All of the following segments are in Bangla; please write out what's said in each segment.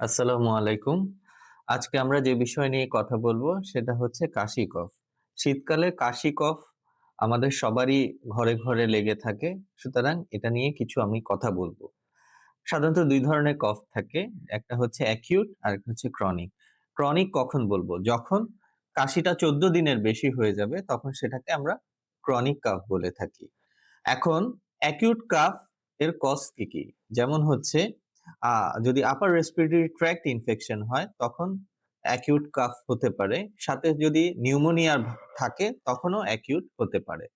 আসসালামু আলাইকুম। আজকে আমরা যে বিষয় নিয়ে কথা বলবো সেটা হচ্ছে কাশি কফ। শীতকালে কাশি কফ আমাদের সবারই ঘরে, ঘরে লেগে থাকে। সুতরাং এটা নিয়ে কিছু আমি কথা বলবো। সাধারণত ২ ধরনের কফ থাকে। একটা হচ্ছে অ্যাকিউট আরেকটা হচ্ছে ক্রনিক। ক্রনিক কখন বলবো? যখন কাশিটা ১৪ দিনের বেশি হয়ে যাবে তখন সেটাকে আমরা ক্রনিক কাফ বলে থাকি। এখন অ্যাকিউট কাফ এর কজ কি, কি? যেমন হচ্ছে আ যদি আপার রেসপিরেটরি ট্র্যাক্ট ইনফেকশন হয় তখন অ্যাকিউট কাফ হতে পারে। সাথে যদি নিউমোনিয়া থাকে তখনও অ্যাকিউট হতে পারে।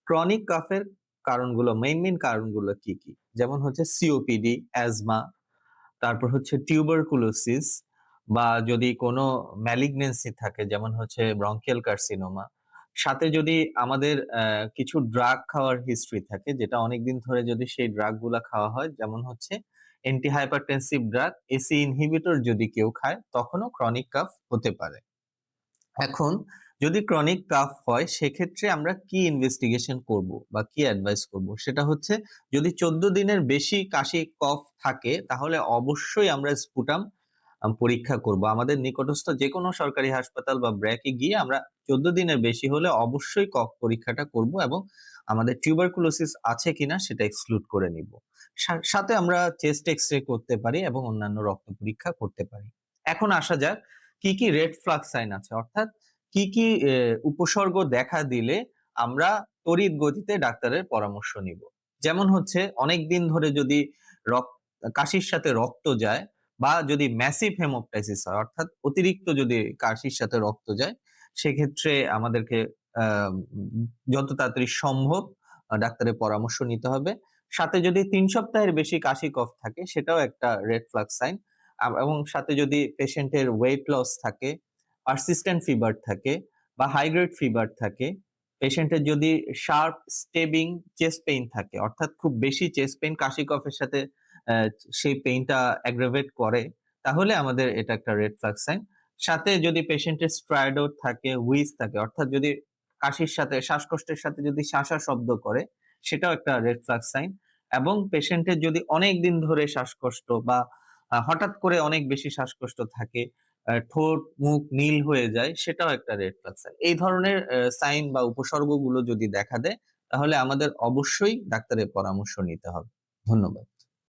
ক্রনিক কাফের কারণগুলো মেইন কারণগুলো কি, কি? যেমন হচ্ছে সিওপিডি, অ্যাজমা, তারপর হচ্ছে টিউবারকুলোসিস বা যদি কোনো ম্যালিগন্যান্সি থাকে যেমন হচ্ছে ব্রঙ্কিয়াল কার্সিনোমা। সাথে যদি আমাদের কিছু ড্রাগ খাওয়ার হিস্ট্রি থাকে যেটা অনেকদিন ধরে যদি সেই ড্রাগ গুলা খাওয়া হয় যেমন হচ্ছে anti hypertensive drug, AC inhibitor যদি কেউ খায় তখনও ক্রনিক কাফ হতে পারে। এখন যদি ক্রনিক কাফ হয় সেক্ষেত্রে আমরা কি ইনভেস্টিগেশন করব বা কি অ্যাডভাইস করব সেটা হচ্ছে যদি ১৪ দিনের বেশি কাশি কফ থাকে তাহলে অবশ্যই আমরা স্পুটাম পরীক্ষা করব। আমাদের নিকটস্থ যেকোনো সরকারি হাসপাতাল বা ব্র্যাকে গিয়ে আমরা ১৪ দিনের বেশি হলে অবশ্যই কফ পরীক্ষাটা করব এবং আমাদের টিউবারকুলোসিস আছে কিনা সেটা এক্সক্লুড করে নিব। সাথে আমরা চেস্ট এক্স-রে করতে পারি এবং অন্যান্য রক্ত পরীক্ষা করতে পারি। এখন আসা যাক কি, কি রেড ফ্ল্যাগ সাইন আছে অর্থাৎ কি, কি উপসর্গ দেখা দিলে আমরা তড়িৎ গতিতে ডাক্তারের পরামর্শ নিব। যেমন হচ্ছে অনেকদিন ধরে যদি রক কাশির সাথে রক্ত যায় বা যদি ম্যাসিভ হেমোপ্টাইসিস হয় অর্থাৎ অতিরিক্ত যদি কাশির সাথে রক্ত যায় সেক্ষেত্রে আমাদেরকে যত তাড়াতাড়ি সম্ভব ডাক্তারের পরামর্শ নিতে হবে। সাথে যদি ৩ সপ্তাহের বেশি কাশি কফ থাকে সেটাও একটা রেড ফ্ল্যাগ সাইন। এবং সাথে যদি পেশেন্টের ওয়েট লস থাকে, পারসিস্টেন্ট ফিভার থাকে বা হাই গ্রেড ফিভার থাকে, পেশেন্টের যদি শার্প স্টেবিং চেস্ট পেইন থাকে অর্থাৎ খুব বেশি চেস্ট পেইন কাশি কফের সাথে আহ, সেই পেইনটা অ্যাগ্রাভেট করে তাহলে আমাদের এটা একটা রেড ফ্ল্যাগ সাইন। সাথে যদি পেশেন্টের স্ট্রাইডর থাকে, হুইজ থাকে অর্থাৎ যদি কাশির সাথে শ্বাসকষ্টের সাথে যদি শাঁসা শব্দ করে সেটাও একটা রেড ফ্ল্যাগ সাইন। এবং পেশেন্টের যদি অনেক দিন ধরে শ্বাসকষ্ট বা হঠাৎ করে অনেক বেশি শ্বাসকষ্ট থাকে, ঠোঁট মুখ নীল হয়ে যায় সেটাও একটা রেড ফ্ল্যাগ সাইন। এই ধরনের সাইন বা উপসর্গগুলো যদি দেখা দেয় তাহলে আমাদের অবশ্যই ডাক্তারের পরামর্শ নিতে হবে। ধন্যবাদ।